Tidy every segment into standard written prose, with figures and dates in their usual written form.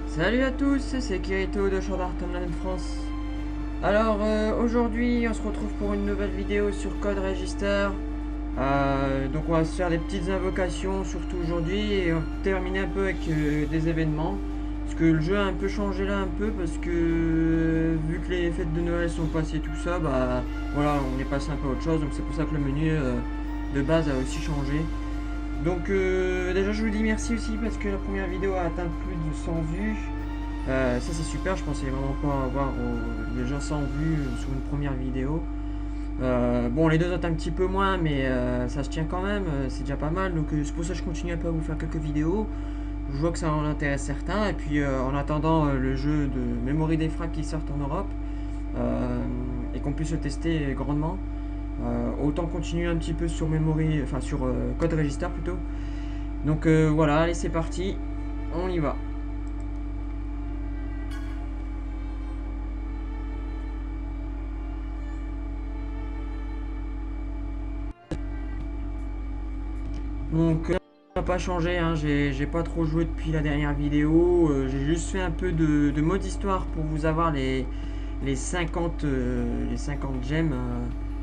Salut à tous, c'est Kirito de Sword Art Online France. Alors aujourd'hui on se retrouve pour une nouvelle vidéo sur Code Register. Donc on va se faire des petites invocations surtout aujourd'hui et on va terminer un peu avec des événements. Parce que le jeu a un peu changé là un peu parce que vu que les fêtes de Noël sont passées tout ça, bah voilà on est passé un peu à autre chose, donc c'est pour ça que le menu de base a aussi changé. Donc déjà je vous dis merci aussi parce que la première vidéo a atteint plus de 100 vues. Ça c'est super, je pensais vraiment pas avoir déjà 100 vues sur une première vidéo. Bon, les deux autres un petit peu moins, mais ça se tient quand même, c'est déjà pas mal. Donc c'est pour ça que je continue un peu à vous faire quelques vidéos. Je vois que ça en intéresse certains. Et puis en attendant le jeu de Memory Defrag qui sort en Europe et qu'on puisse le tester grandement, autant continuer un petit peu sur Memory, enfin sur Code Register plutôt. Donc voilà, allez c'est parti, on y va. Donc ça n'a pas changé, hein. J'ai pas trop joué depuis la dernière vidéo, j'ai juste fait un peu de mode histoire pour vous avoir les 50 gemmes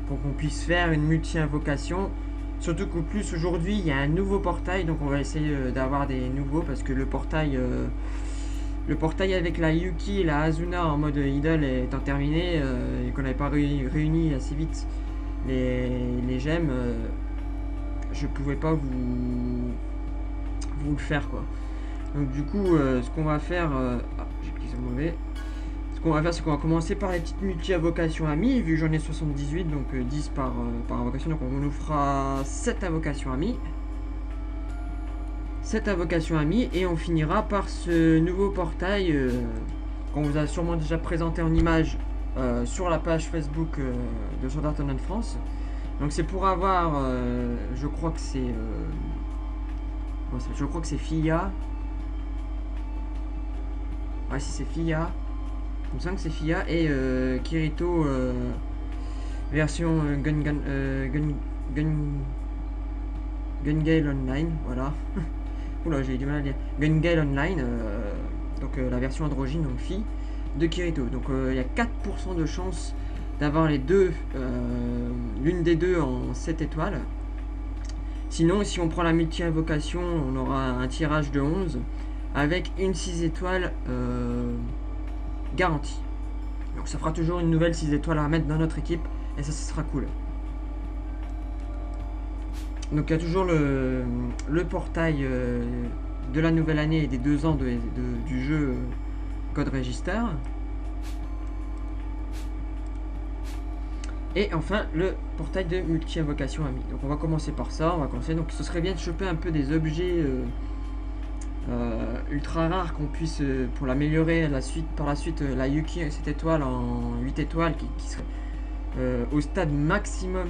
pour qu'on puisse faire une multi-invocation. Surtout qu'au plus aujourd'hui il y a un nouveau portail, donc on va essayer d'avoir des nouveaux parce que le portail avec la Yuki et la Azuna en mode idle étant terminé et qu'on n'avait pas réuni assez vite les gemmes, je pouvais pas vous le faire quoi. Donc du coup ce qu'on va faire, j'ai pris ce mauvais. Ce qu'on va faire c'est qu'on va commencer par les petites multi-invocations amis, vu que j'en ai 78, donc 10 par invocation, donc on nous fera 7 invocations amis. 7 invocations amis et on finira par ce nouveau portail qu'on vous a sûrement déjà présenté en image sur la page Facebook de Sword Art Online France. Donc c'est pour avoir, je crois que c'est Fia. Ouais, si c'est Fia. Il me semble que c'est Fia et Kirito version Gun Gale Online, voilà. Oula, j'ai du mal à dire. Gun Gale Online, donc la version androgyne, donc fille, de Kirito. Donc il y a 4% de chance d'avoir les deux, l'une des deux en 7 étoiles. Sinon, si on prend la multi-invocation, on aura un tirage de 11 avec une 6 étoiles garantie. Donc ça fera toujours une nouvelle 6 étoiles à mettre dans notre équipe et ça sera cool. Donc il y a toujours le portail de la nouvelle année et des 2 ans du jeu Code Register. Et enfin le portail de multi-invocation ami. Donc on va commencer par ça, on va commencer. Donc ce serait bien de choper un peu des objets ultra rares qu'on puisse, pour l'améliorer par la suite, la Yuki 7 étoiles en 8 étoiles qui serait au stade maximum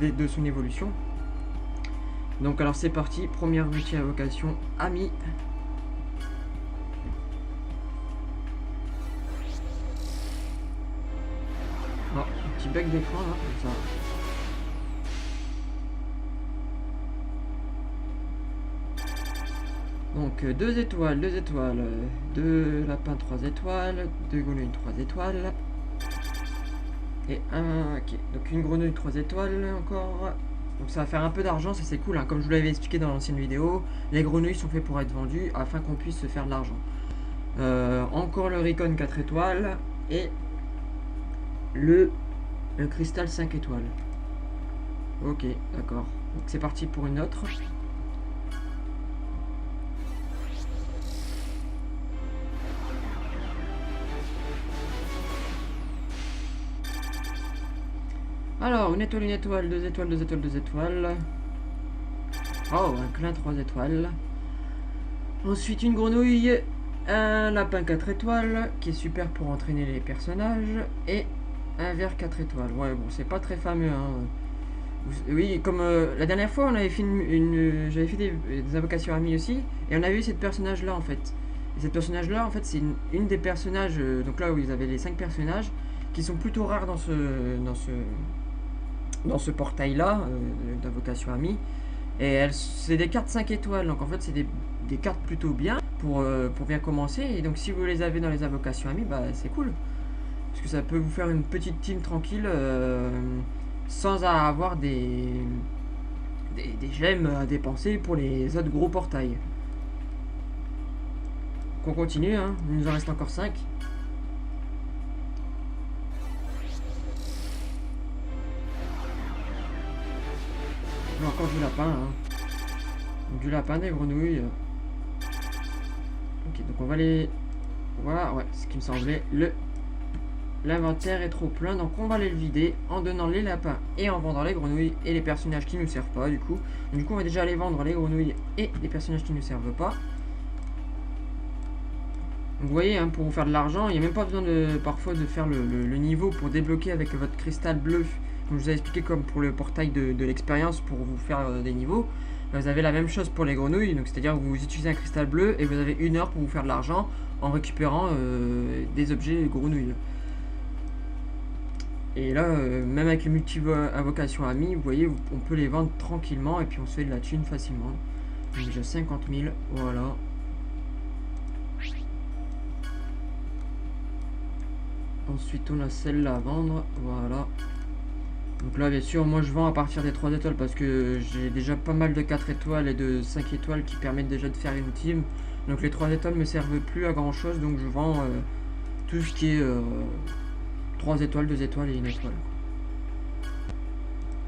de son évolution. Donc alors c'est parti, première multi-invocation ami. Oh, un petit bug d'écran là, comme ça. Donc 2 étoiles, 2 étoiles, 2 lapins 3 étoiles, 2 grenouilles 3 étoiles. Et un, ok, donc une grenouille 3 étoiles encore. Donc ça va faire un peu d'argent, ça c'est cool, hein. Comme je vous l'avais expliqué dans l'ancienne vidéo, les grenouilles sont faites pour être vendues afin qu'on puisse se faire de l'argent. Encore le Recon 4 étoiles et le cristal 5 étoiles. Ok, d'accord. Donc c'est parti pour une autre. Alors, une étoile, 2 étoiles, 2 étoiles, 2 étoiles. Oh, un clin 3 étoiles. Ensuite, une grenouille, un lapin 4 étoiles, qui est super pour entraîner les personnages, et un ver 4 étoiles. Ouais, bon, c'est pas très fameux, hein. Oui, comme la dernière fois, on avait fait j'avais fait des invocations amies aussi, et on avait eu cette personnage-là, en fait. Et cette personnage-là, en fait, c'est une des personnages, donc là où ils avaient les 5 personnages, qui sont plutôt rares dans ce portail-là, d'invocation amie. Et c'est des cartes 5 étoiles, donc en fait c'est des cartes plutôt bien pour bien commencer. Et donc si vous les avez dans les invocations amies, bah c'est cool. Parce que ça peut vous faire une petite team tranquille sans avoir des gemmes à dépenser pour les autres gros portails. Donc on continue, hein. Il nous en reste encore 5. Encore du lapin, hein. Du lapin, des grenouilles. Ok, donc on va les... Voilà, ouais, ce qui me semblait. L'inventaire est trop plein, donc on va aller le vider en donnant les lapins et en vendant les grenouilles et les personnages qui nous servent pas, du coup. Donc, du coup, on va déjà aller vendre les grenouilles et les personnages qui nous servent pas. Donc, vous voyez, hein, pour vous faire de l'argent, il n'y a même pas besoin parfois de faire le niveau pour débloquer avec votre cristal bleu. Comme je vous ai expliqué, comme pour le portail de l'expérience pour vous faire des niveaux. Vous avez la même chose pour les grenouilles, donc c'est-à-dire que vous utilisez un cristal bleu et vous avez 1 heure pour vous faire de l'argent en récupérant des objets grenouilles. Et là, même avec les multi-invocations amies, vous voyez, on peut les vendre tranquillement et puis on se fait de la thune facilement. Donc déjà 50 000, voilà. Ensuite, on a celle-là à vendre, voilà. Donc là, bien sûr, moi je vends à partir des 3 étoiles parce que j'ai déjà pas mal de 4 étoiles et de 5 étoiles qui permettent déjà de faire une team. Donc les 3 étoiles me servent plus à grand chose, donc je vends tout ce qui est 3 étoiles, 2 étoiles et 1 étoile.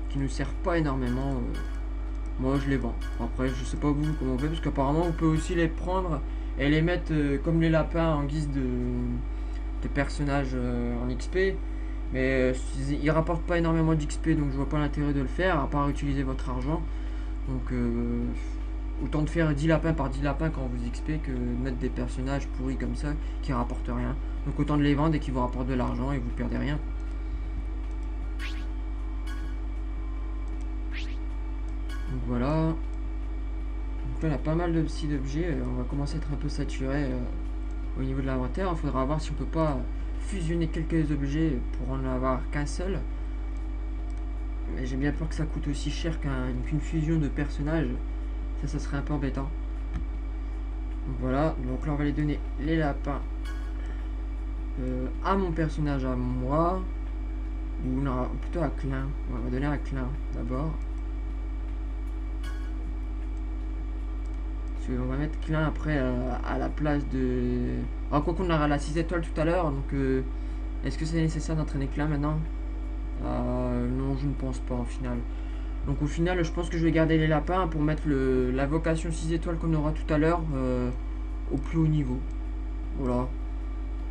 Qui ne servent pas énormément. Moi je les vends. Après, je sais pas vous comment on fait, parce qu'apparemment on peut aussi les prendre et les mettre comme les lapins en guise de personnages en XP. Mais ils rapportent pas énormément d'XP, donc je vois pas l'intérêt de le faire, à part utiliser votre argent. Donc autant de faire 10 lapins par 10 lapins quand vous XP que de mettre des personnages pourris comme ça qui rapportent rien. Donc autant de les vendre et qui vous rapportent de l'argent et vous perdez rien. Donc voilà. Donc là, on a pas mal de petits objets. On va commencer à être un peu saturé au niveau de l'inventaire. Il faudra voir si on peut pas fusionner quelques objets pour en avoir qu'un seul. Mais j'ai bien peur que ça coûte aussi cher qu'une fusion de personnages. Ça serait un peu embêtant. Donc voilà, donc là on va les donner les lapins à mon personnage à moi. Ou non, plutôt à Klein. On va donner à Klein d'abord. On va mettre Klein après à la place de... Alors quoi qu'on aura la 6 étoiles tout à l'heure, donc est-ce que c'est nécessaire d'entraîner Klein maintenant? Non, je ne pense pas au final. Donc au final, je pense que je vais garder les lapins pour mettre la vocation 6 étoiles qu'on aura tout à l'heure au plus haut niveau. Voilà.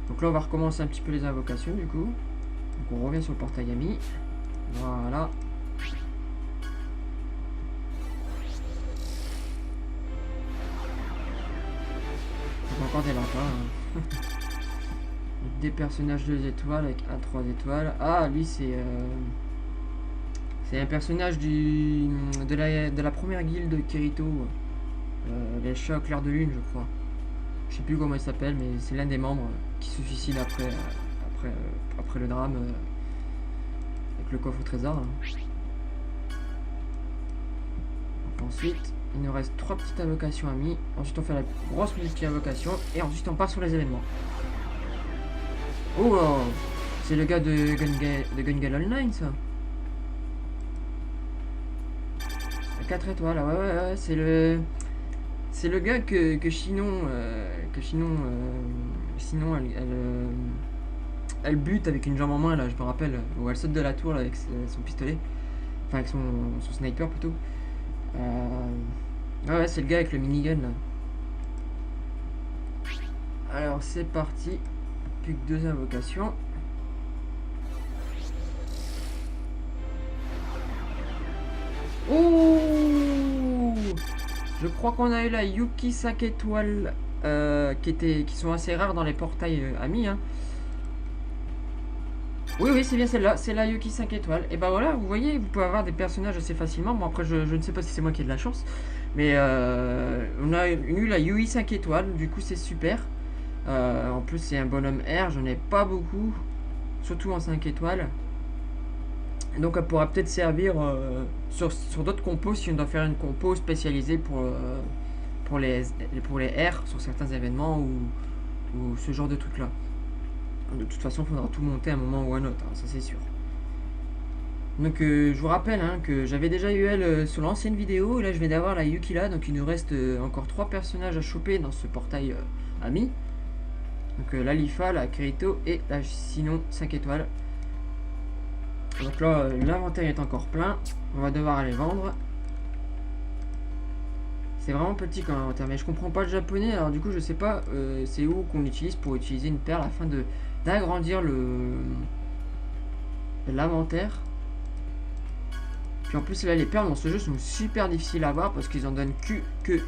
Donc là, on va recommencer un petit peu les invocations du coup. Donc on revient sur le portail ami. Voilà. Encore des lapins. Hein. Des personnages 2 étoiles avec un 3 étoiles. Ah, lui c'est un personnage de la première guilde Kirito. Les chats au clair de lune, je crois. Je sais plus comment il s'appelle, mais c'est l'un des membres qui se suicide après le drame avec le coffre au trésor. Hein. Donc ensuite, il nous reste 3 petites invocations amies. Ensuite, on fait la grosse multi-invocation. Et ensuite, on part sur les événements. Oh, c'est le gars de Gun Gale Online, ça. 4 étoiles, ouais, c'est le gars que Chinon, sinon elle bute avec une jambe en main, là, je me rappelle. Ou elle saute de la tour là, avec son pistolet. Enfin, avec son sniper plutôt. Ouais, c'est le gars avec le minigun là. Alors c'est parti. Plus que 2 invocations. Oh, je crois qu'on a eu la Yuki 5 étoiles qui sont assez rares dans les portails amis. Hein. Oui, c'est bien celle-là. C'est la Yuki 5 étoiles. Et bah voilà, vous voyez, vous pouvez avoir des personnages assez facilement. Bon, après, je ne sais pas si c'est moi qui ai de la chance. Mais on a eu la Yui 5 étoiles. Du coup, c'est super. En plus, c'est un bonhomme R. J'en ai pas beaucoup. Surtout en 5 étoiles. Donc, elle pourra peut-être servir sur d'autres compos si on doit faire une compo spécialisée pour les R sur certains événements ou ce genre de trucs là. De toute façon, il faudra tout monter à un moment ou à un autre, hein, ça c'est sûr. Donc je vous rappelle hein, que j'avais déjà eu elle sur l'ancienne vidéo, et là je vais d'avoir la Yuki là, donc il nous reste encore 3 personnages à choper dans ce portail ami. Donc la Lifa, la Kirito et la Sinon 5 étoiles. Donc là l'inventaire est encore plein, on va devoir aller vendre. C'est vraiment petit comme inventaire, mais je comprends pas le japonais, alors du coup je sais pas c'est où qu'on utilise pour utiliser une perle afin d'agrandir l'inventaire. Puis en plus là les perles dans ce jeu sont super difficiles à avoir parce qu'ils en donnent que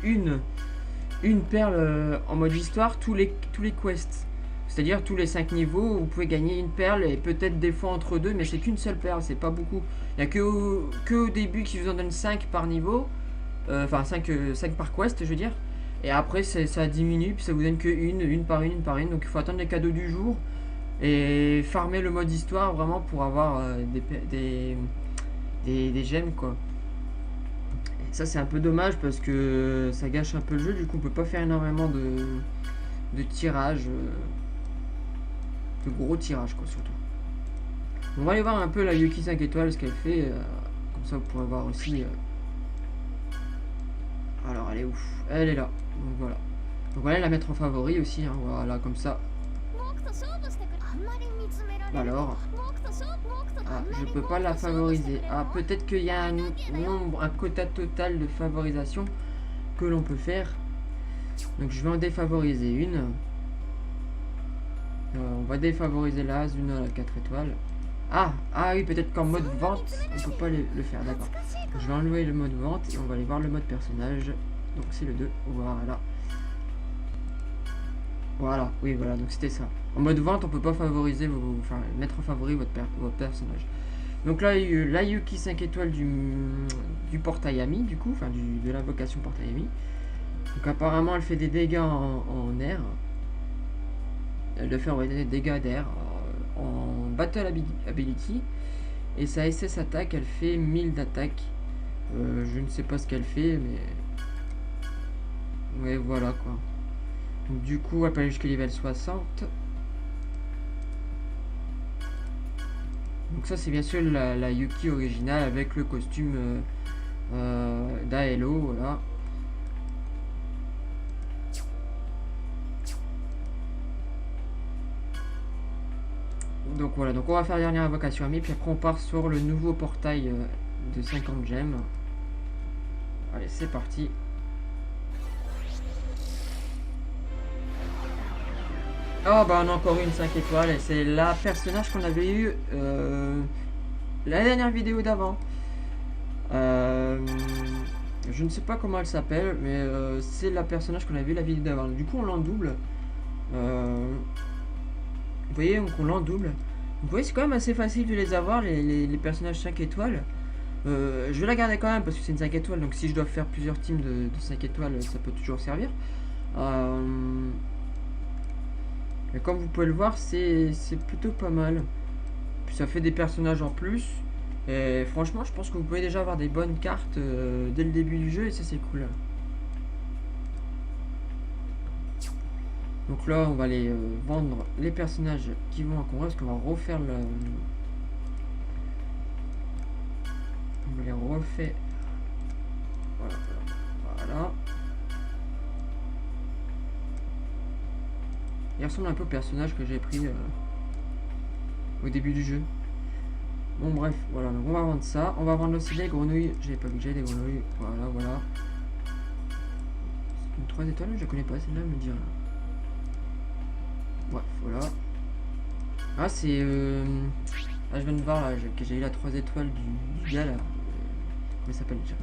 une perle en mode histoire tous les quests. C'est-à-dire tous les 5 niveaux vous pouvez gagner une perle et peut-être des fois entre deux, mais c'est qu'une seule perle, c'est pas beaucoup. Il n'y a que au début qui vous en donne 5 par niveau. Enfin 5 par quest je veux dire. Et après ça diminue puis ça vous donne que une par une par une. Donc il faut attendre les cadeaux du jour et farmer le mode histoire vraiment pour avoir des gemmes quoi. Et ça c'est un peu dommage parce que ça gâche un peu le jeu, du coup on peut pas faire énormément de tirage, de gros tirages quoi surtout. On va aller voir un peu la Yuki 5 étoiles ce qu'elle fait, comme ça vous pourrez voir aussi. Alors elle est où? Elle est là, donc voilà. Donc voilà, la mettre en favori aussi, hein, voilà comme ça. Alors, ah, je peux pas la favoriser. Ah, peut-être qu'il y a un quota total de favorisation que l'on peut faire. Donc je vais en défavoriser une. On va défavoriser la une à la 4 étoiles. Ah oui, peut-être qu'en mode vente, on peut pas le faire, d'accord. Je vais enlever le mode vente et on va aller voir le mode personnage. Donc c'est le 2, voilà. Voilà, oui voilà, donc c'était ça. En mode vente, on peut pas favoriser, enfin mettre en favori votre personnage. Donc là, il y a eu la Yuki 5 étoiles du portail ami, du coup, enfin de l'invocation portail ami. Donc apparemment, elle fait des dégâts en air. Elle doit faire des dégâts d'air en battle ability. Et sa SS attaque, elle fait 1000 d'attaque. Je ne sais pas ce qu'elle fait, mais... ouais, voilà quoi. Donc, du coup, elle peut aller jusqu'à level 60. Donc ça, c'est bien sûr la Yuki originale avec le costume d'Aelo, voilà. Donc voilà, donc on va faire la dernière invocation amie, puis après on part sur le nouveau portail de 50 gemmes. Allez, c'est parti. Oh bah on a encore une 5 étoiles et c'est la personnage qu'on avait eu la dernière vidéo d'avant. Je ne sais pas comment elle s'appelle, mais c'est la personnage qu'on avait vu la vidéo d'avant. Du coup on l'endouble. Vous voyez, donc on l'endouble. Vous voyez, c'est quand même assez facile de les avoir, les personnages 5 étoiles. Je vais la garder quand même parce que c'est une 5 étoiles, donc si je dois faire plusieurs teams de 5 étoiles, ça peut toujours servir. Et comme vous pouvez le voir, c'est plutôt pas mal. Puis ça fait des personnages en plus. Et franchement, je pense que vous pouvez déjà avoir des bonnes cartes dès le début du jeu et ça c'est cool. Donc là, on va aller vendre les personnages qui vont encombrer parce qu'on va refaire le... on va les refaire. Voilà. Il ressemble un peu au personnage que j'ai pris au début du jeu. Bon bref, voilà, donc on va vendre ça. On va vendre aussi les grenouilles. J'avais pas vu que j'avais des grenouilles. Voilà. C'est une 3 étoiles, je connais pas celle-là, me dire. Ouais, voilà. Ah, c'est... ah, je viens de voir là, que j'ai eu la 3 étoiles du gars là. Comment il s'appelle déjà?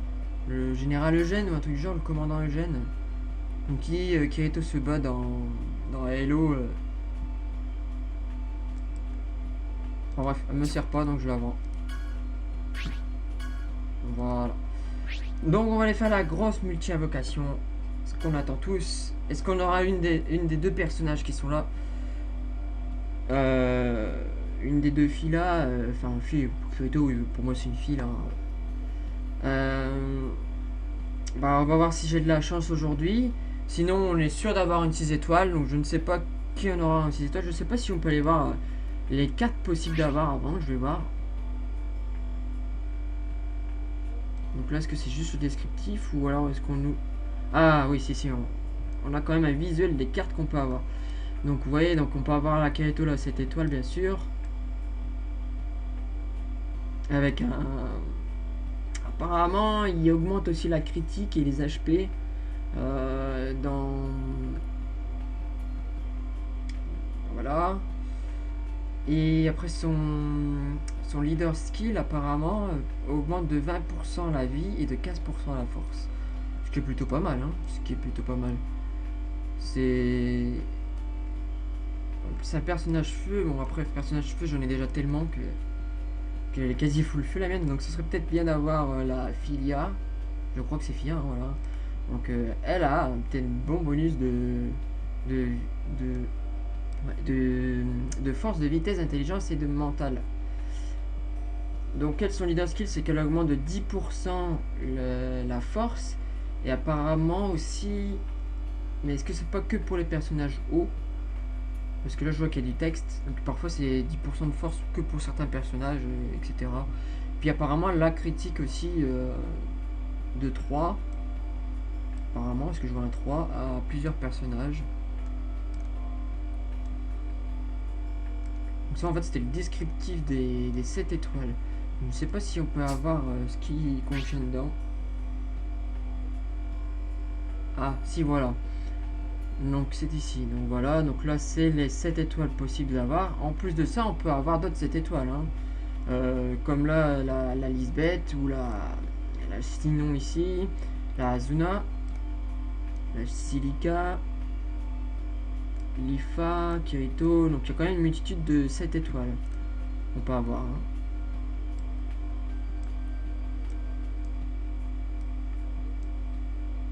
Le général Eugène ou un truc du genre, le commandant Eugène. Donc Kirito se bat dans Halo. Enfin bref, elle me sert pas donc je la vends. Voilà. Donc on va aller faire la grosse multi-invocation. Ce qu'on attend tous. Est-ce qu'on aura une des deux personnages qui sont là? Une des deux filles là. Enfin, fille, Kirito, pour moi c'est une fille là. Bah, on va voir si j'ai de la chance aujourd'hui. Sinon, on est sûr d'avoir une 6 étoiles. Donc, je ne sais pas qui en aura une 6 étoiles. Je ne sais pas si on peut aller voir les cartes possibles d'avoir avant. Je vais voir. Donc là, est-ce que c'est juste le descriptif ou alors est-ce qu'on nous... Ah oui, si, on a quand même un visuel des cartes qu'on peut avoir. Donc vous voyez, donc on peut avoir la Kirito là, 7 étoiles bien sûr. Avec un... Apparemment, il augmente aussi la critique et les HP dans... Voilà. Et après son leader skill apparemment augmente de 20% la vie et de 15% la force. Ce qui est plutôt pas mal, hein. Ce qui est plutôt pas mal. C'est un personnage feu. Bon après personnage feu j'en ai déjà tellement qu'elle est quasi full feu la mienne. Donc ce serait peut-être bien d'avoir la Filia. Je crois que c'est Filia, hein, voilà. Donc elle a peut-être un bon bonus de force, de vitesse, d'intelligence et de mental. Donc quels sont les leader skills, c'est qu'elle augmente de 10% la force et apparemment aussi, mais est-ce que c'est pas que pour les personnages hauts, parce que là je vois qu'il y a du texte, donc parfois c'est 10% de force que pour certains personnages, etc. Puis apparemment la critique aussi de 3, apparemment, est-ce que je vois un 3 à plusieurs personnages. Donc ça en fait c'était le descriptif des 7 étoiles. Je ne sais pas si on peut avoir ce qui contient dedans. Ah si, voilà. Donc c'est ici. Donc voilà, donc là c'est les 7 étoiles possibles d'avoir. En plus de ça on peut avoir d'autres 7 étoiles, hein. Comme là la Lisbeth ou la Sinon ici, la Azuna, la Silica, Lifa, Kirito. Donc il y a quand même une multitude de 7 étoiles on peut avoir, hein.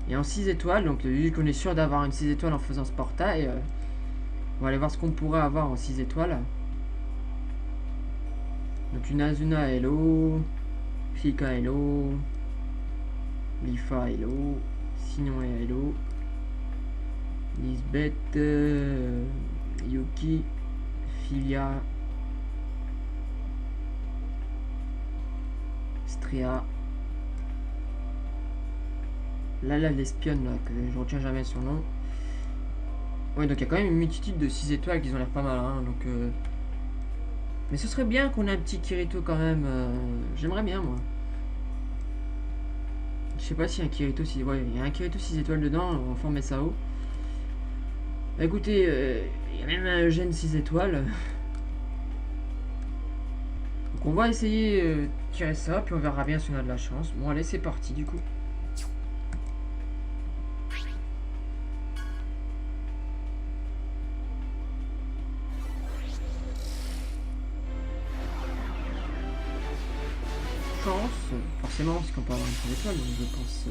Et en 6 étoiles, donc vu qu'on est sûr d'avoir une 6 étoiles en faisant ce portail, on va aller voir ce qu'on pourrait avoir en 6 étoiles. Donc une Azuna Hello, Fika Hello, Lifa Hello, Sinon Hello, Lisbeth, Yuki, Filia, Stria, là l'espionne là, que je retiens jamais son nom. Ouais, donc il y a quand même une multitude de 6 étoiles qui ont l'air pas mal, hein, donc mais ce serait bien qu'on ait un petit Kirito quand même, j'aimerais bien moi. Je sais pas si un Kirito 6... Ouais, il y a un Kirito 6 étoiles dedans, en forme SAO. Bah, écoutez, il y a même un Eugène 6 étoiles. Donc on va essayer de tirer ça, puis on verra bien si on a de la chance. Bon allez, c'est parti du coup. Chance, forcément, parce qu'on peut avoir une 6 étoiles, donc je pense...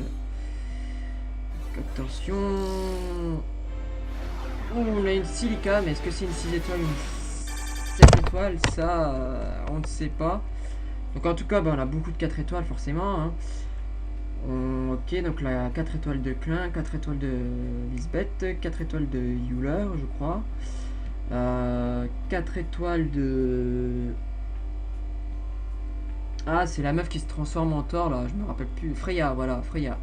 Attention... Oh, on a une Silica, mais est-ce que c'est une 6 étoiles ou une 7 étoiles? Ça, on ne sait pas. Donc en tout cas, bah, on a beaucoup de 4 étoiles forcément, hein. Ok, donc là, 4 étoiles de Klein, 4 étoiles de Lisbeth, 4 étoiles de Euler, je crois. 4 étoiles de... Ah, c'est la meuf qui se transforme en Thor, là, je me rappelle plus. Freya, voilà, Freya.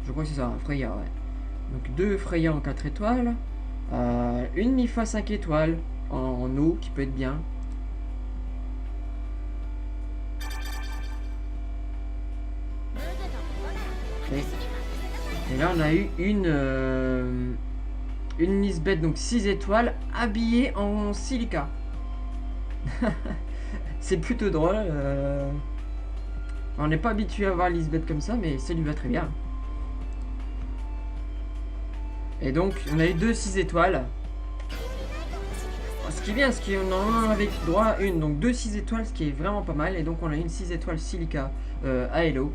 Je crois que c'est ça, Freya, ouais. Donc 2 Freya en 4 étoiles. Une Mifa 5 étoiles en eau, qui peut être bien. Et là, on a eu une Lisbeth, donc 6 étoiles, habillée en silica. C'est plutôt drôle. On n'est pas habitué à voir Lisbeth comme ça, mais ça lui va très bien. Et donc, on a eu 2 6 étoiles. Ce qui est bien, ce qui on en avait droit à une. Donc 2 6 étoiles, ce qui est vraiment pas mal. Et donc, on a une 6 étoiles silica à Hello.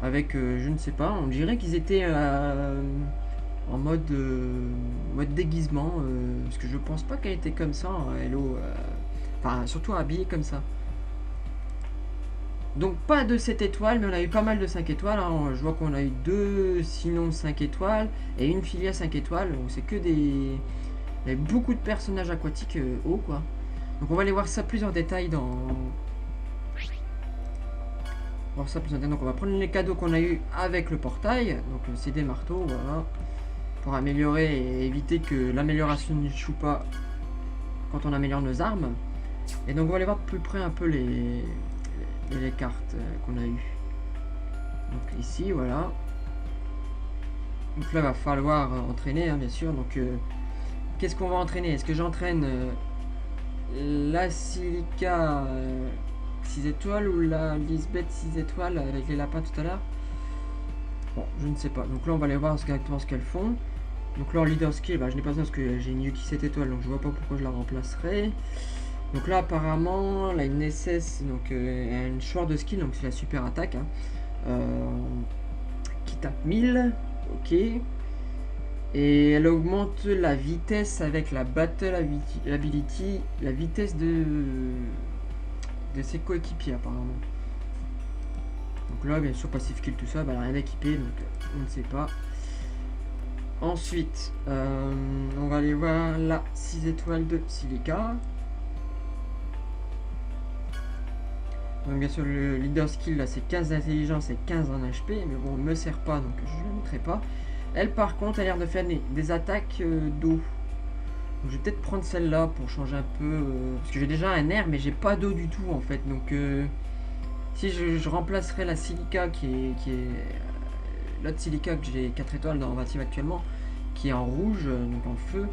Avec, je ne sais pas, on dirait qu'ils étaient en mode déguisement. Parce que je pense pas qu'elle était comme ça, Hello. Enfin, surtout habillée comme ça. Donc pas de 7 étoiles, mais on a eu pas mal de 5 étoiles. Hein. Je vois qu'on a eu 2 sinon 5 étoiles et une filia 5 étoiles. Donc c'est que des... Il y a beaucoup de personnages aquatiques hauts quoi. Donc on va aller voir ça plus en détail dans... voir ça plus en détail. Donc on va prendre les cadeaux qu'on a eu avec le portail. Donc c'est des marteaux, voilà. Pour améliorer et éviter que l'amélioration n'échoue pas quand on améliore nos armes. Et donc on va aller voir de plus près un peu les cartes qu'on a eues. Donc ici, voilà. Donc là, il va falloir entraîner, hein, bien sûr. Donc qu'est-ce qu'on va entraîner? Est-ce que j'entraîne la Silica 6 étoiles ou la Lisbeth 6 étoiles avec les lapins tout à l'heure? Bon, je ne sais pas. Donc là, on va aller voir exactement ce qu'elles font. Donc leur leader skill, bah, je n'ai pas besoin parce que j'ai une Yuki 7 étoiles, donc je vois pas pourquoi je la remplacerai. Donc là apparemment, elle a une SS, donc un choix de skill, donc c'est la super attaque, hein, qui tape 1000, ok. Et elle augmente la vitesse avec la battle ability, la vitesse de ses coéquipiers apparemment. Donc là bien sûr passif kill tout ça, bah, elle n'a rien équipé, donc on ne sait pas. Ensuite, on va aller voir la 6 étoiles de Silica. Donc bien sûr le leader skill là c'est 15 d'intelligence et 15 en HP, mais bon, elle me sert pas donc je ne la mettrai pas. Elle par contre a l'air de faire des attaques d'eau. Donc je vais peut-être prendre celle-là pour changer un peu, parce que j'ai déjà un air mais j'ai pas d'eau du tout en fait. Donc si je remplacerai la Silica qui est l'autre Silica que j'ai 4 étoiles dans ma team actuellement, qui est en rouge, donc en feu,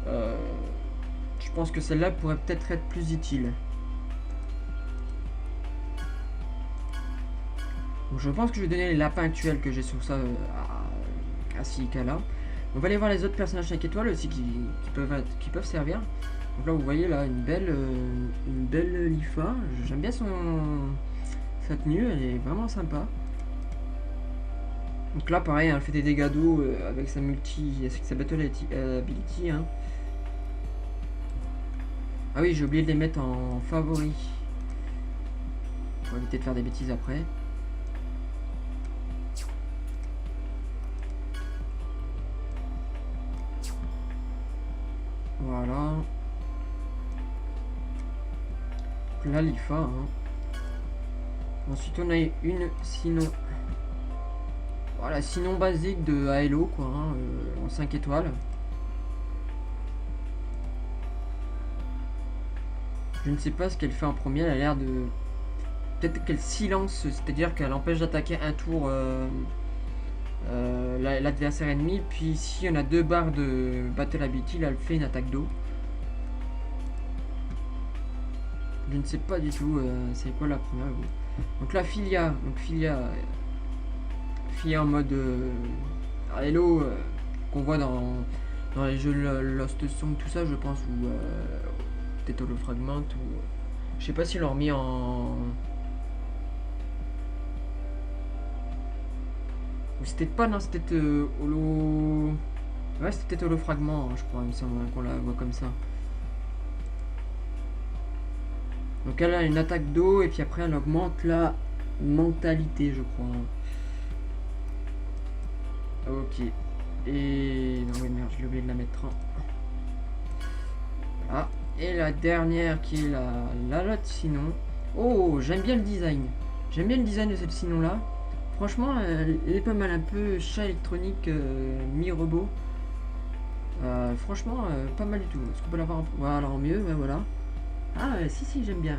je pense que celle-là pourrait peut-être être plus utile. Donc je pense que je vais donner les lapins actuels que j'ai sur ça à Silica là. On va aller voir les autres personnages 5 étoiles aussi qui peuvent servir. Donc là vous voyez là une belle Lifa. J'aime bien sa tenue, elle est vraiment sympa. Donc là pareil, elle fait des dégâts d'eau avec sa battle ability. Hein. Ah oui, j'ai oublié de les mettre en favori. Pour éviter de faire des bêtises après. Voilà. Donc là, l'IFA. Hein. Ensuite, on a une sinon. Voilà, sinon basique de Halo, quoi. Hein, en 5 étoiles. Je ne sais pas ce qu'elle fait en premier. Elle a l'air de. Peut-être qu'elle silence, c'est-à-dire qu'elle empêche d'attaquer un tour l'adversaire ennemi. Puis si on a 2 barres de Battle Ability, là, elle fait une attaque d'eau. Je ne sais pas du tout c'est quoi la première. Donc la Filia. Donc Filia en mode Halo qu'on voit dans les jeux Lost Song, tout ça, je pense, ou peut-être Holofragment, ou je sais pas s'ils l'ont remis en. Ou c'était pas, non, c'était Holo. Ouais, c'était peut-être Holofragment, hein, je crois, il me semble qu'on la voit comme ça. Donc elle a une attaque d'eau et puis après elle augmente la mentalité, je crois. Ok. Et non mais merde, j'ai oublié de la mettre en. Voilà. Et la dernière qui est la lotte sinon. Oh, j'aime bien le design. J'aime bien le design de cette sinon là. Franchement, elle est pas mal, un peu chat électronique mi-robot. Franchement, pas mal du tout. Est-ce qu'on peut l'avoir voilà, en mieux, ouais, voilà. Ah si, j'aime bien,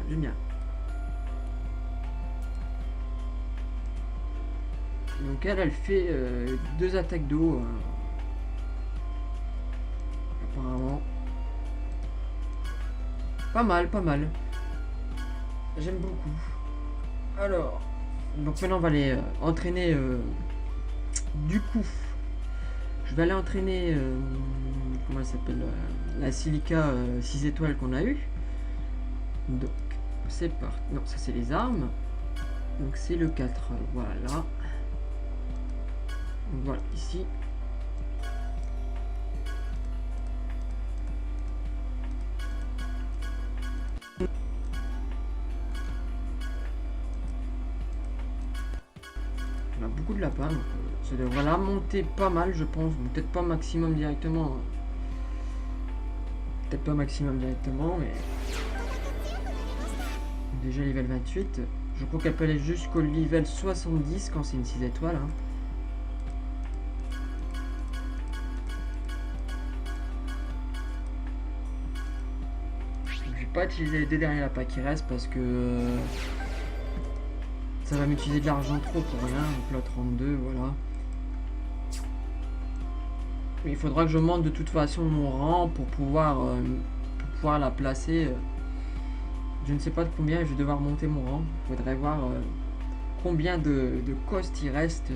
Donc elle fait 2 attaques d'eau. Apparemment. Pas mal. J'aime beaucoup. Alors, donc maintenant on va aller entraîner du coup. Je vais aller entraîner comment elle s'appelle, la Silica 6 étoiles qu'on a eu. Donc c'est parti. Non, ça c'est les armes. Donc c'est le 4. Voilà. Donc, voilà, ici. On a beaucoup de lapins, donc ça devrait la monter pas mal, je pense. Bon, peut-être pas maximum directement. Peut-être pas maximum directement, mais... Déjà level 28. Je crois qu'elle peut aller jusqu'au level 70 quand c'est une 6 étoiles. Hein. Je vais pas utiliser les deux derniers lapins qui restent parce que ça va m'utiliser de l'argent trop pour rien. Donc là 32, voilà. Mais il faudra que je monte de toute façon mon rang pour pouvoir la placer. Je ne sais pas de combien je vais devoir monter mon rang. Il faudrait voir combien de cost il reste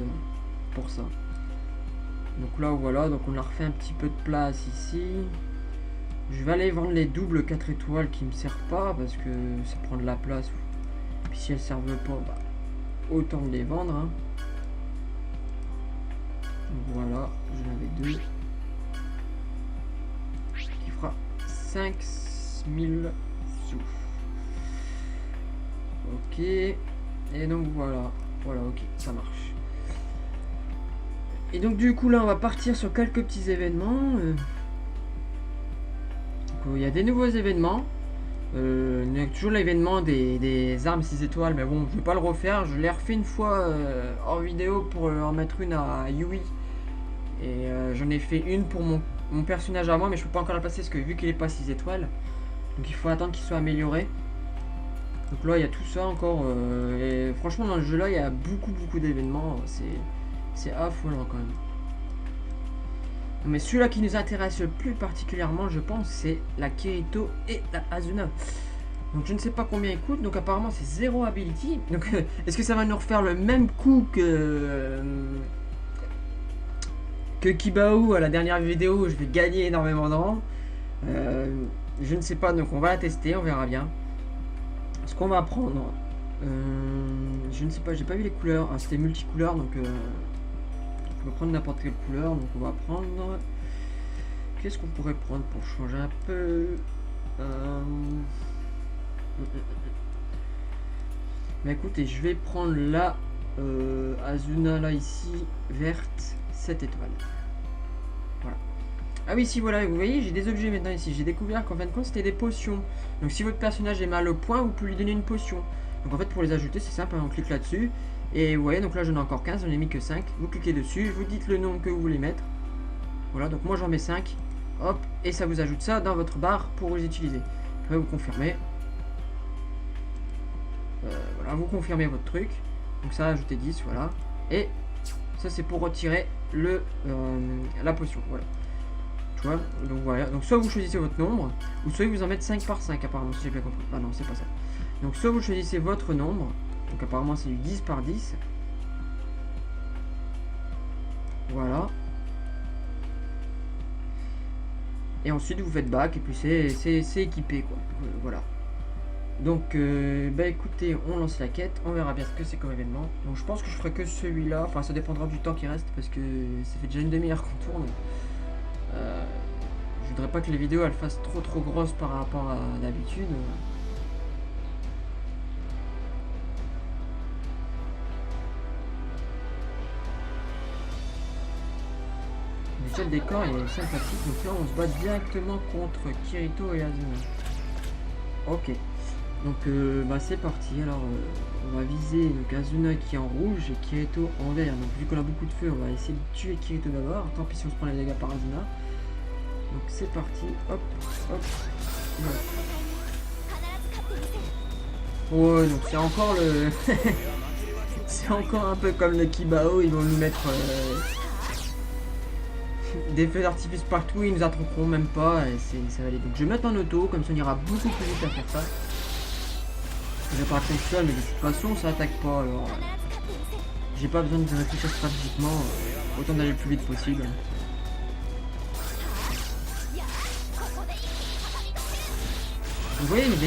pour ça. Donc là voilà, donc on a refait un petit peu de place ici. Je vais aller vendre les doubles 4 étoiles qui me servent pas parce que ça prend de la place. Puis si elles servent pas, bah, autant les vendre. Hein. Donc voilà, j'en avais 2. Qui fera 5000 sous. Ok. Et donc voilà. Voilà, ok, ça marche. Et donc du coup là on va partir sur quelques petits événements. Il y a des nouveaux événements. Il y a toujours l'événement des armes 6 étoiles, mais bon, je vais pas le refaire. Je l'ai refait une fois en vidéo pour en mettre une à Yui. Et j'en ai fait une pour mon personnage à moi, mais je peux pas encore la passer parce que vu qu'il est pas 6 étoiles, donc il faut attendre qu'il soit amélioré. Donc là il y a tout ça encore. Et franchement dans le jeu là il y a beaucoup d'événements. C'est affolant quand même. Mais celui-là qui nous intéresse plus particulièrement, je pense, c'est la Kirito et la Asuna. Donc je ne sais pas combien il coûte, donc apparemment c'est 0 ability. Donc est-ce que ça va nous refaire le même coup que Kibao à la dernière vidéo où je vais gagner énormément de rang? Je ne sais pas, donc on va la tester, on verra bien. Ce qu'on va prendre, je ne sais pas, j'ai pas vu les couleurs. Ah, c'était multicouleur, donc... on peut prendre n'importe quelle couleur, donc on va prendre... Qu'est-ce qu'on pourrait prendre pour changer un peu Mais écoutez, je vais prendre la Asuna là ici, verte, 7 étoiles. Voilà. Ah oui, si voilà, vous voyez, j'ai des objets maintenant ici. J'ai découvert qu'en fin de compte, c'était des potions. Donc si votre personnage est mal au point, vous pouvez lui donner une potion. Donc en fait, pour les ajouter, c'est simple, on clique là-dessus. Et vous voyez, donc là j'en ai encore 15, j'en ai mis que 5. Vous cliquez dessus, vous dites le nombre que vous voulez mettre. Voilà, donc moi j'en mets 5. Hop, et ça vous ajoute ça dans votre barre pour les utiliser. Après vous confirmez. Voilà, vous confirmez votre truc. Donc ça a ajouté 10, voilà. Et ça c'est pour retirer la potion, voilà. Tu vois, donc voilà. Donc soit vous choisissez votre nombre, ou soit vous en mettez 5 par 5 apparemment, si j'ai bien compris. Ah non, c'est pas ça. Donc soit vous choisissez votre nombre. Donc apparemment c'est du 10 par 10. Voilà. Et ensuite vous faites back et puis c'est équipé quoi. Voilà. Donc bah écoutez, on lance la quête, on verra bien ce que c'est comme événement. Donc je pense que je ferai que celui-là, enfin ça dépendra du temps qui reste parce que ça fait déjà une demi-heure qu'on tourne. Je voudrais pas que les vidéos elles fassent trop grosses par rapport à d'habitude. Déjà le décor est sympathique, donc là on se bat directement contre Kirito et Asuna. Ok, donc bah c'est parti, alors on va viser donc Asuna qui est en rouge et Kirito en vert. Donc vu qu'on a beaucoup de feu, on va essayer de tuer Kirito d'abord, tant pis si on se prend les dégâts par Asuna. Donc c'est parti, hop, hop, hop. Ouais, donc c'est encore le... c'est encore un peu comme le Kibao, ils vont nous mettre... des feux d'artifice partout, ils nous attraperont même pas et ça va aller. Donc je vais mettre en auto, comme ça on ira beaucoup plus vite à faire ça. Je vais partir seul, mais de toute façon ça attaque pas, alors j'ai pas besoin de réfléchir stratégiquement, autant d'aller le plus vite possible. Vous voyez, il y a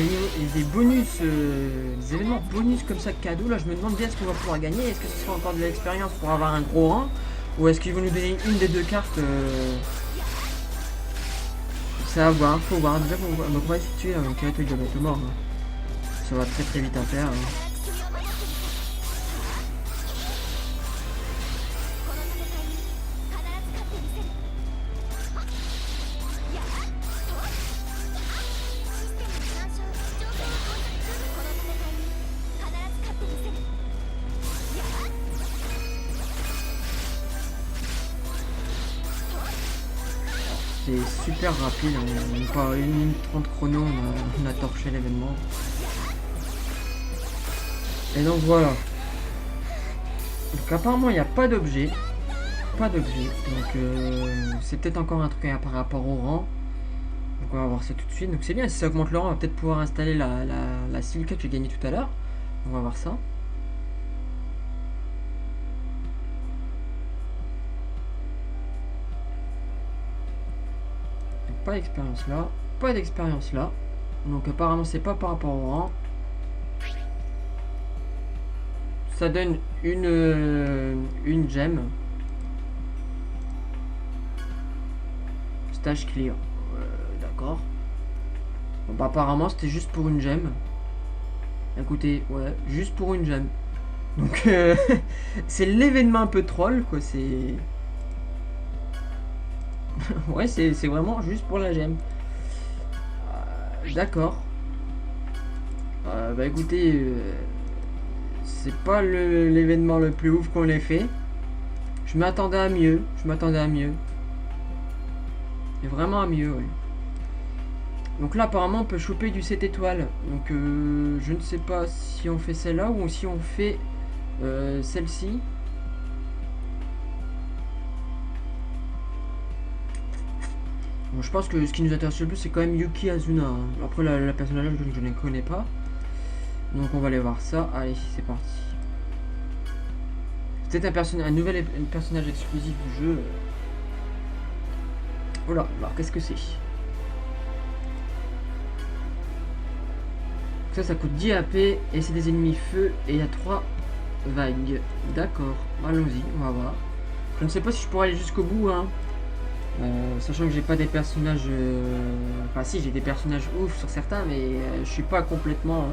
des bonus, des événements bonus comme ça cadeaux, là je me demande bien ce qu'on va pouvoir gagner, est-ce que ce sera encore de l'expérience pour avoir un gros rang? Ou est-ce qu'ils vont nous donner une des deux cartes C'est à voir, faut voir. Déjà, donc on va essayer de tuer un Kirito, il doit être mort. Hein. Ça va très vite à faire. Hein. c'est super rapide, en pas 1 minute 30 chrono, on a torché l'événement. Et donc voilà. Donc apparemment il n'y a pas d'objet. Pas d'objet. Donc c'est peut-être encore un truc par rapport au rang. Donc on va voir ça tout de suite. Donc c'est bien, si ça augmente le rang, on va peut-être pouvoir installer la silica que j'ai gagnée tout à l'heure. On va voir ça. Pas d'expérience là, pas d'expérience là. Donc apparemment c'est pas par rapport au rang. Ça donne une gemme. Stage clear. D'accord. Bon bah apparemment c'était juste pour une gemme. Écoutez, ouais, juste pour une gemme. Donc c'est l'événement un peu troll quoi, c'est... ouais, c'est vraiment juste pour la gemme. D'accord. Bah écoutez, c'est pas l'événement le plus ouf qu'on ait fait. Je m'attendais à mieux. Je m'attendais à mieux. Et vraiment à mieux, oui. Donc là, apparemment, on peut choper du 7 étoiles. Donc je ne sais pas si on fait celle-là ou si on fait celle-ci. Bon, je pense que ce qui nous intéresse le plus, c'est quand même Yuki Azuna. Hein. Après, la personnage, je ne connais pas. Donc, on va aller voir ça. Allez, c'est parti. C'est peut-être un nouvel personnage exclusif du jeu. Oh là, alors qu'est-ce que c'est? Ça coûte 10 AP et c'est des ennemis feu et il y a 3 vagues. D'accord, allons-y, on va voir. Je ne sais pas si je pourrais aller jusqu'au bout, hein. Sachant que j'ai pas des personnages... Enfin si, j'ai des personnages ouf sur certains, mais je suis pas complètement...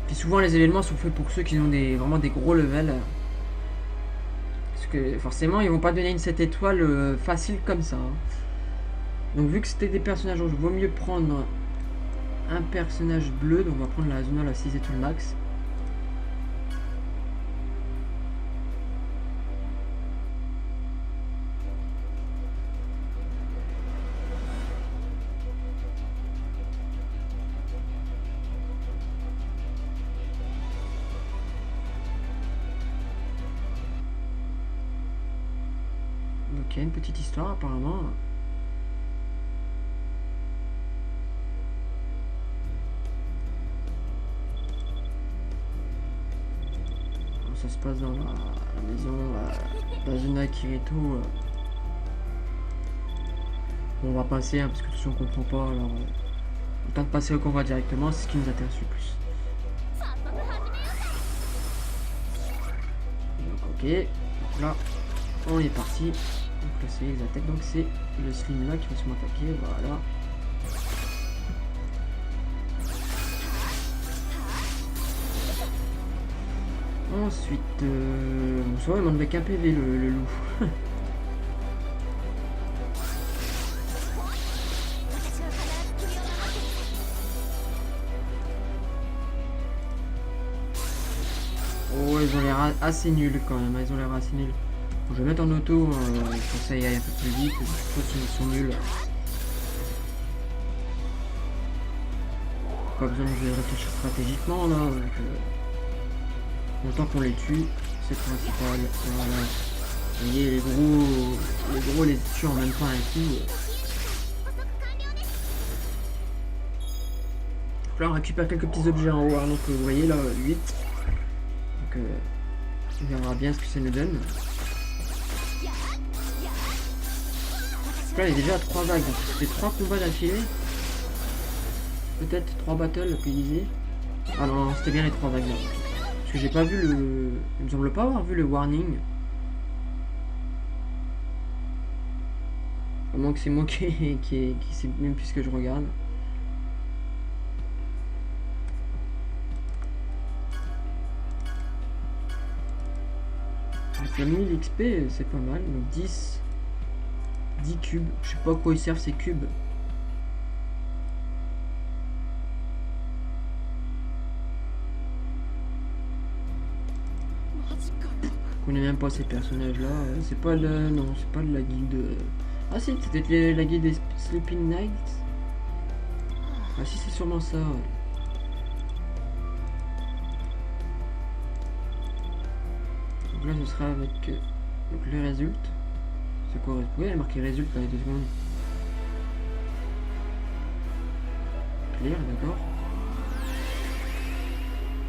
Puis souvent les événements sont faits pour ceux qui ont vraiment des gros levels. Parce que forcément ils vont pas donner une 7 étoiles facile comme ça. Hein. Donc vu que c'était des personnages rouges, vaut mieux prendre un personnage bleu. Donc on va prendre la Azuna, la 6 étoiles max. Donc il y a une petite histoire apparemment. Ça se passe dans la maison d'Azuna Kirito. On va passer hein, parce que tout ça on comprend pas. Alors on tente de passer au combat directement, c'est ce qui nous intéresse le plus. Donc ok, donc là on est parti. Donc là c'est les attaques, donc c'est le slim là qui va se m'attaquer, voilà. Ensuite, bon ça va, il m'en avait qu'un PV le loup. Oh, ils ont l'air assez nuls quand même, ils ont l'air assez nuls. Bon, je vais mettre en auto pour que ça aille un peu plus vite, de toute façon ils sont nuls. Pas besoin de réfléchir stratégiquement là. Autant qu'on les tue, c'est principal. Voilà. Vous voyez, les gros les tuent en même temps un coup. Là, on récupère quelques petits objets en haut. Hein, donc, vous voyez là, 8. Donc, on verra bien ce que ça nous donne. Donc là, il est déjà à 3 vagues. Donc, c'était 3 combats d'affilée. Peut-être 3 battles, plus disait. Ah non, c'était bien les 3 vagues là. Que j'ai pas vu le... Il me semble pas avoir vu le warning. À moins que c'est moi qui sais même plus ce que je regarde. Avec la 1000 XP, c'est pas mal. Donc 10 cubes. Je sais pas à quoi ils servent ces cubes. Je connais même pas ces personnages là, c'est pas le... non, c'est pas de la guilde... Ah si, c'était peut-être la guide des Sleeping Nights. Ah si, c'est sûrement ça, ouais. Donc là, ce sera avec donc les résultats. C'est quoi? Oui, il y a marqué résultats dans les 2 secondes. Clear, d'accord.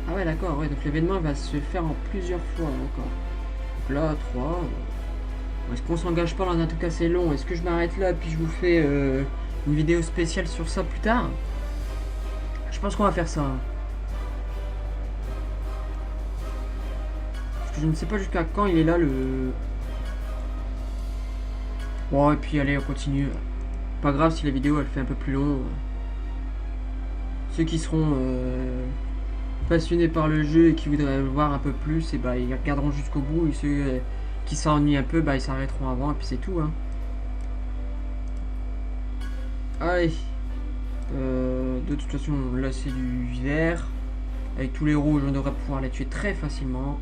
Ah ouais, d'accord, ouais, donc l'événement va se faire en plusieurs fois, d'accord. Donc là, 3. Est-ce qu'on s'engage pas dans un truc assez long? Est-ce que je m'arrête là puis je vous fais une vidéo spéciale sur ça plus tard? Je pense qu'on va faire ça. Parce que je ne sais pas jusqu'à quand il est là le... Bon, et puis allez, on continue. Pas grave si la vidéo elle fait un peu plus long. Ceux qui seront passionnés par le jeu et qui voudraient le voir un peu plus, et bah ils regarderont jusqu'au bout. Et ceux qui s'ennuient un peu, bah ils s'arrêteront avant et puis c'est tout. Hein. Allez. De toute façon, là c'est du vert. Avec tous les rouges, on devrait pouvoir les tuer très facilement.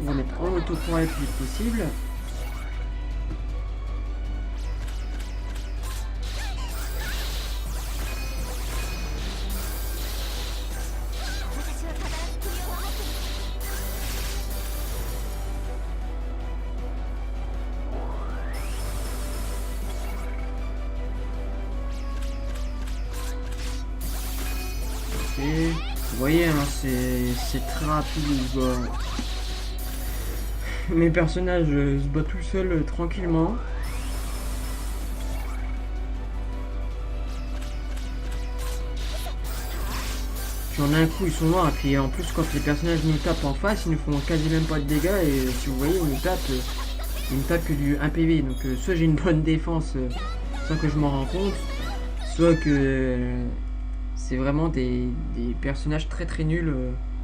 On va mettre en auto pour aller le plus vite possible. Et vous voyez, hein, c'est très rapide. Mes personnages se battent tout seuls tranquillement. Puis en un coup ils sont morts, et puis en plus quand les personnages nous tapent en face, ils ne font quasi même pas de dégâts, et si vous voyez ils me tapent que du 1 PV, donc soit j'ai une bonne défense sans que je m'en rende compte, soit que c'est vraiment des personnages très très nuls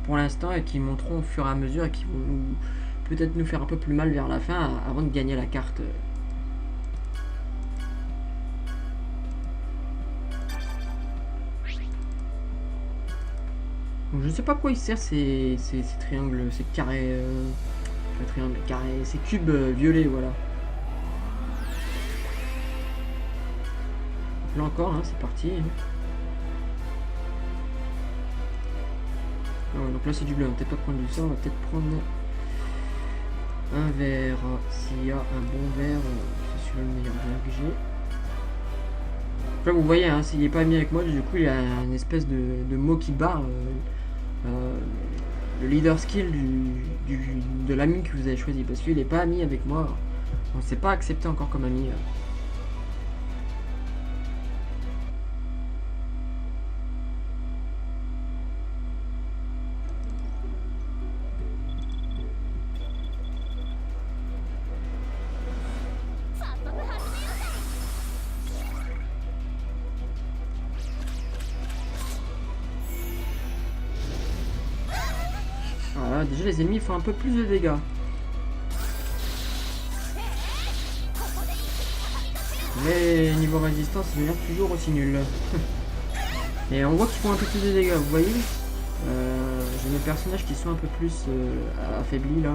pour l'instant, et qui monteront au fur et à mesure, et qui vont peut-être nous faire un peu plus mal vers la fin avant de gagner la carte. Donc, je sais pas quoi il sert ces triangles, ces carrés, pas triangles, carrés, ces cubes violets, voilà. Là encore, hein, c'est parti. Ah, donc là c'est du bleu, on va peut-être pas prendre du sang, on va peut-être prendre un vert. S'il y a un bon vert, c'est celui-là le meilleur vert que j'ai. Là vous voyez, hein, s'il n'est pas mis avec moi, du coup il y a une espèce de mot qui barre le leader skill de l'ami que vous avez choisi, parce qu'il n'est pas ami avec moi, on ne s'est pas accepté encore comme ami. Voilà, déjà les ennemis font un peu plus de dégâts. Mais niveau résistance, ils deviennent toujours aussi nul. Et on voit qu'ils font un peu plus de dégâts, vous voyez. J'ai mes personnages qui sont un peu plus affaiblis là.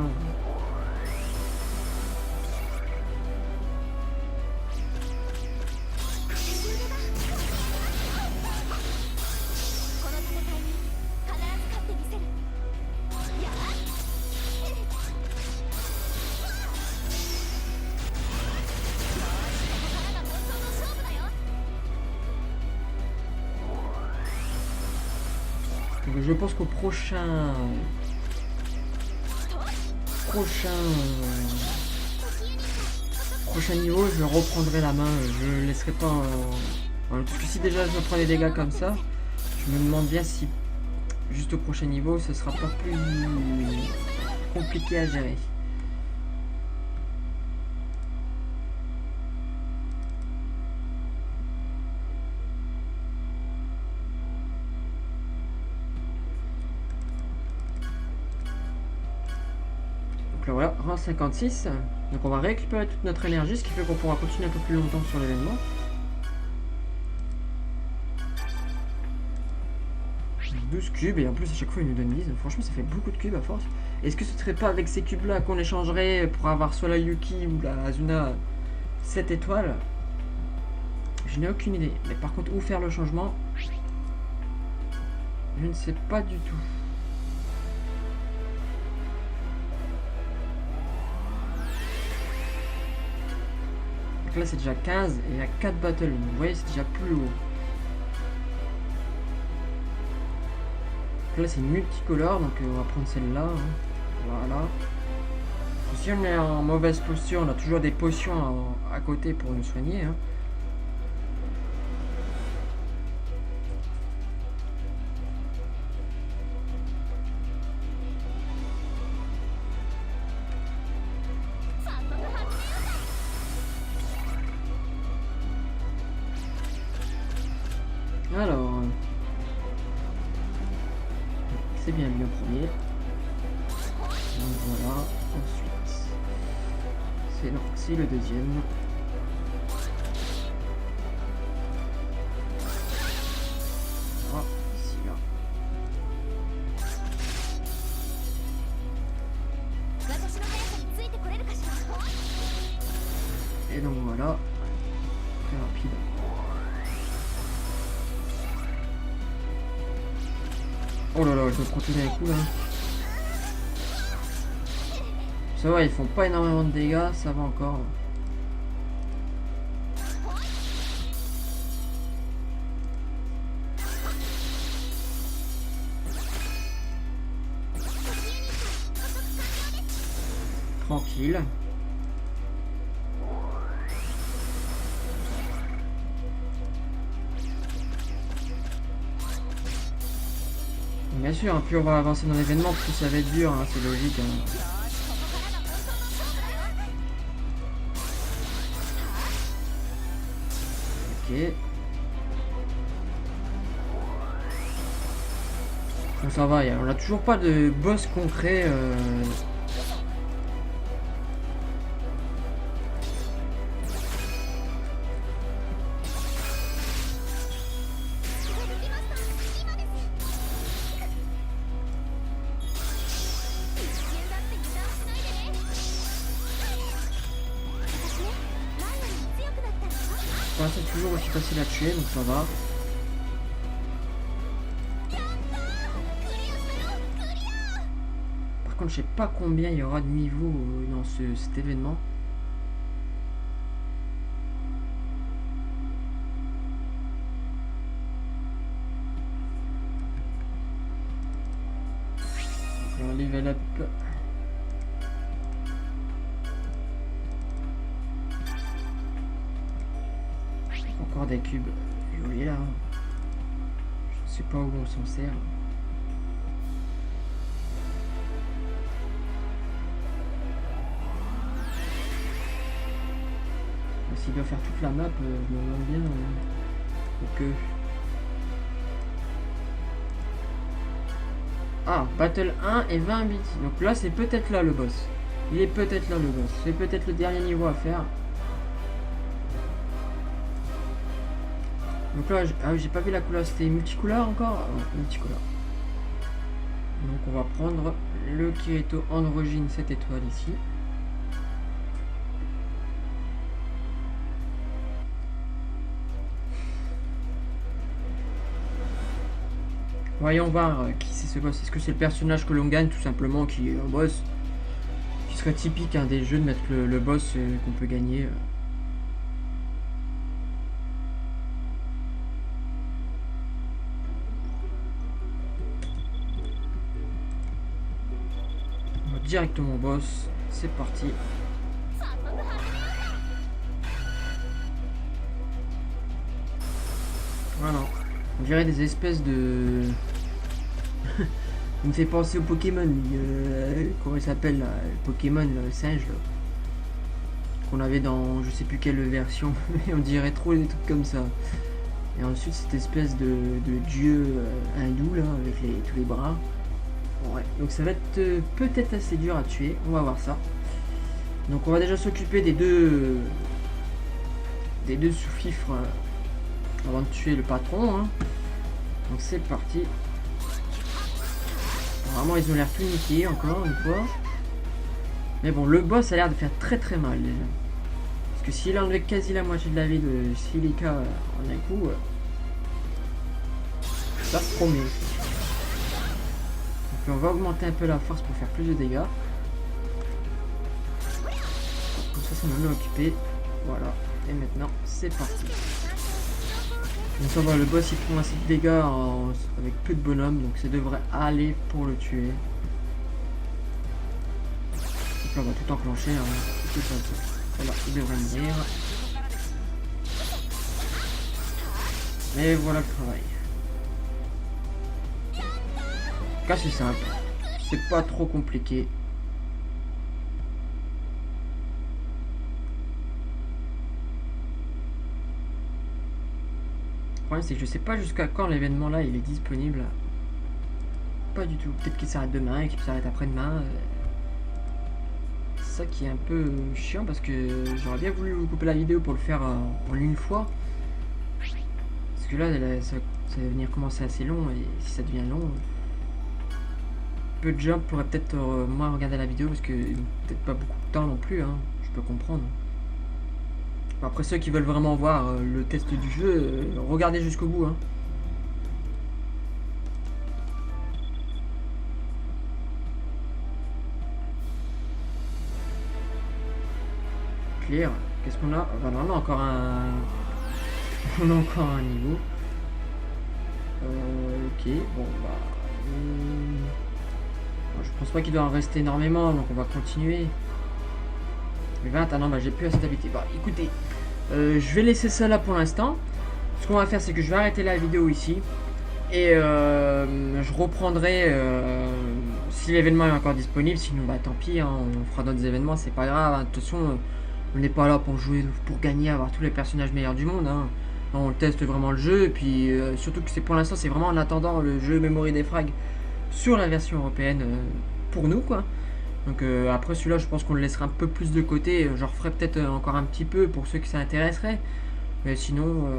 Donc je pense qu'au prochain niveau, je reprendrai la main. Je laisserai pas parce que si déjà je me prends des dégâts comme ça, je me demande bien si juste au prochain niveau ce sera pas plus compliqué à gérer. Donc là voilà, rang 56. Donc on va récupérer toute notre énergie, ce qui fait qu'on pourra continuer un peu plus longtemps sur l'événement. 12 cubes et en plus à chaque fois il nous donne 10. Franchement ça fait beaucoup de cubes à force. Est-ce que ce serait pas avec ces cubes là qu'on échangerait pour avoir soit la Yuki ou la Azuna 7 étoiles? Je n'ai aucune idée. Mais par contre où faire le changement, je ne sais pas du tout. Donc là c'est déjà 15 et il y a 4 battles. Vous voyez c'est déjà plus haut. Donc là c'est multicolore donc on va prendre celle-là. Hein. Voilà. Si on est en mauvaise posture, on a toujours des potions à côté pour nous soigner. Hein. Alors, c'est bien lui en premier. Donc voilà, ensuite, c'est le deuxième. Ah, ici là. Et donc voilà, très rapide. Oh là là, je me continue un coup là. Ça va, ils font pas énormément de dégâts, ça va encore. Tranquille. Bien sûr, hein, plus on va avancer dans l'événement, plus ça va être dur, hein, c'est logique. Hein. Ok. Bon, ça va, on a toujours pas de boss concret. C'est toujours aussi facile à tuer, donc ça va. Par contre, je sais pas combien il y aura de niveaux dans cet événement. On va level up. Encore des cubes violets là. Je sais pas où on s'en sert. S'il doit faire toute la map, je me demande bien. Ok. Ah, Battle 1 et 20 bits. Donc là, c'est peut-être là le boss. Il est peut-être là le boss. C'est peut-être le dernier niveau à faire. Donc là, j'ai pas vu la couleur, c'était multicolore encore? Multicolore. Donc on va prendre le Kirito Androgyne 7 étoiles ici. Voyons voir qui c'est ce boss. Est-ce que c'est le personnage que l'on gagne tout simplement qui est un boss? Qui serait typique des jeux de mettre le boss qu'on peut gagner. Directement boss, c'est parti. Voilà, on dirait des espèces de... Il me fait penser au Pokémon, comment il s'appelle là, le Pokémon, le singe qu'on avait dans je sais plus quelle version, mais on dirait trop des trucs comme ça. Et ensuite cette espèce de dieu hindou là, avec tous les bras. Ouais, donc ça va être peut-être assez dur à tuer, on va voir ça. Donc on va déjà s'occuper des deux sous-fifres avant de tuer le patron. Hein. Donc c'est parti. Vraiment, ils ont l'air tout niqués, encore une fois. Mais bon, le boss a l'air de faire très très mal, déjà. Parce que s'il enlevait quasi la moitié de la vie de Silica en un coup, ça se promet. Donc on va augmenter un peu la force pour faire plus de dégâts. Comme ça me met occupé. Voilà. Et maintenant, c'est parti. Donc ça va, le boss il prend assez de dégâts avec peu de bonhommes, donc ça devrait aller pour le tuer. Donc là, on va tout enclencher. Hein. Voilà, il devrait venir. Et voilà le travail. En tout cas, c'est simple. C'est pas trop compliqué. Le problème, c'est que je sais pas jusqu'à quand l'événement là il est disponible. Pas du tout. Peut-être qu'il s'arrête demain et qu'il s'arrête après-demain. C'est ça qui est un peu chiant parce que j'aurais bien voulu vous couper la vidéo pour le faire en une fois. Parce que là, ça va venir commencer assez long et si ça devient long, peu de gens pourraient peut-être moins regarder la vidéo parce que peut-être pas beaucoup de temps non plus. Hein, je peux comprendre. Après ceux qui veulent vraiment voir le test du jeu, regardez jusqu'au bout. Hein. Clear. Qu'est-ce qu'on a? Voilà, on a encore un... on a encore un niveau. Ok, bon bah... je pense pas qu'il doit en rester énormément, donc on va continuer. Mais 20, ah non, bah j'ai plus assez d'habitude. Bah écoutez, je vais laisser ça là pour l'instant. Ce qu'on va faire, c'est que je vais arrêter la vidéo ici. Et je reprendrai si l'événement est encore disponible. Sinon, bah tant pis, hein, on fera d'autres événements, c'est pas grave. Hein. De toute façon, on n'est pas là pour jouer, pour gagner, avoir tous les personnages meilleurs du monde. Hein. Non, on teste vraiment le jeu. Et puis surtout que c'est pour l'instant, c'est vraiment en attendant le jeu Memory des Frags sur la version européenne pour nous, quoi. Donc après celui-là, je pense qu'on le laissera un peu plus de côté. J'en referai peut-être encore un petit peu pour ceux qui s'intéresseraient. Mais sinon...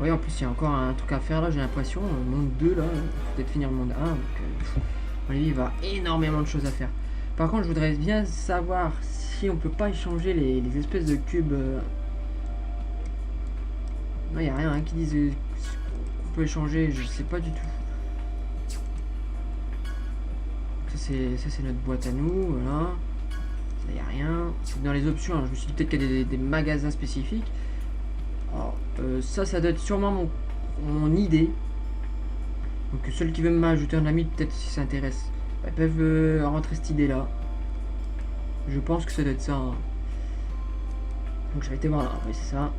oui, en plus, il y a encore un truc à faire là, j'ai l'impression. Monde 2, là, peut-être finir le monde 1. Donc, il va énormément de choses à faire. Par contre, je voudrais bien savoir si on peut pas échanger les espèces de cubes. Non, il n'y a rien qui dise qu'on peut échanger, je sais pas du tout. Ça c'est notre boîte à nous, voilà. Ça y a rien. C'est dans les options, hein. Je me suis dit peut-être qu'il y a des magasins spécifiques. Alors, ça doit être sûrement mon idée. Donc ceux qui veulent m'ajouter un ami, peut-être s'ils s'intéressent, ils peuvent rentrer cette idée là. Je pense que ça doit être ça. Hein. Donc je vais été voir là, oui c'est ça.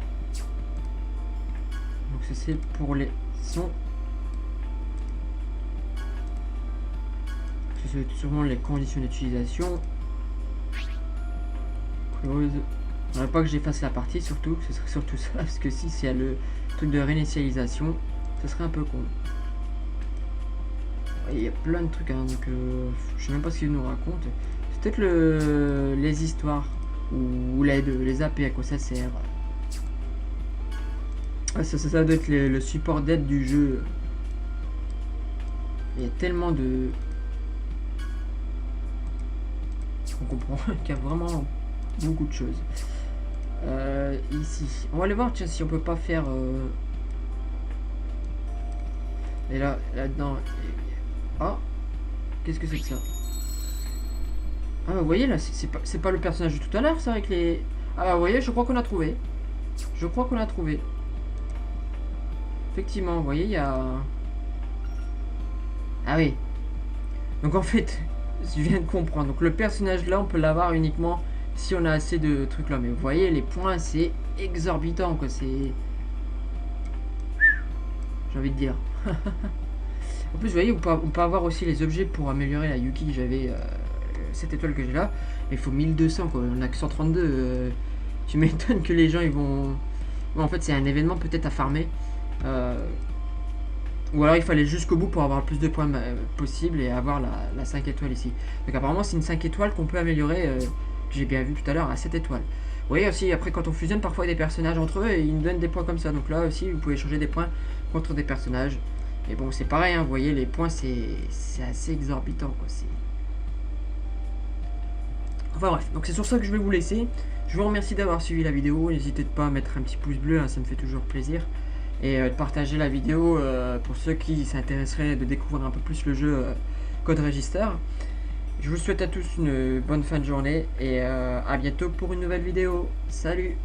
Donc ça c'est pour les sons. C'est sûrement les conditions d'utilisation. Close. Il ne faudrait pas que j'efface la partie, surtout, ce serait surtout ça, parce que si c'est le truc de réinitialisation, ce serait un peu con. Il y a plein de trucs, hein, donc je sais même pas ce qu'il nous raconte. C'est peut-être les histoires, ou l'aide, les AP, à quoi ça sert. Ah, ça doit être le support d'aide du jeu. Il y a tellement de... On comprend qu'il y a vraiment beaucoup de choses. Ici, on va aller voir tiens, si on peut pas faire et là dedans. Ah, qu'est-ce que c'est que ça? Ah bah, vous voyez là, c'est pas le personnage de tout à l'heure ça avec les... Ah bah, vous voyez, je crois qu'on a trouvé. Je crois qu'on a trouvé. Effectivement, vous voyez, il y a... Ah oui. Donc en fait, je viens de comprendre. Donc le personnage là, on peut l'avoir uniquement si on a assez de trucs là. Mais vous voyez, les points, c'est exorbitant, quoi. C'est... J'ai envie de dire. En plus, vous voyez, on peut avoir aussi les objets pour améliorer la Yuki. J'avais cette étoile que j'ai là. Mais il faut 1200, quoi. On a que 132. Tu m'étonnes que les gens, ils vont... Bon, en fait, c'est un événement peut-être à farmer. Ou alors il fallait jusqu'au bout pour avoir le plus de points possible et avoir la 5 étoiles ici. Donc apparemment c'est une 5 étoiles qu'on peut améliorer, que j'ai bien vu tout à l'heure, à 7 étoiles. Vous voyez aussi, après quand on fusionne parfois des personnages entre eux, ils nous donnent des points comme ça. Donc là aussi vous pouvez changer des points contre des personnages. Mais bon, c'est pareil, hein, vous voyez, les points, c'est assez exorbitant, quoi. Enfin bref, donc c'est sur ça que je vais vous laisser. Je vous remercie d'avoir suivi la vidéo. N'hésitez pas à mettre un petit pouce bleu, hein, ça me fait toujours plaisir. Et de partager la vidéo pour ceux qui s'intéresseraient de découvrir un peu plus le jeu Code Register. Je vous souhaite à tous une bonne fin de journée et à bientôt pour une nouvelle vidéo. Salut!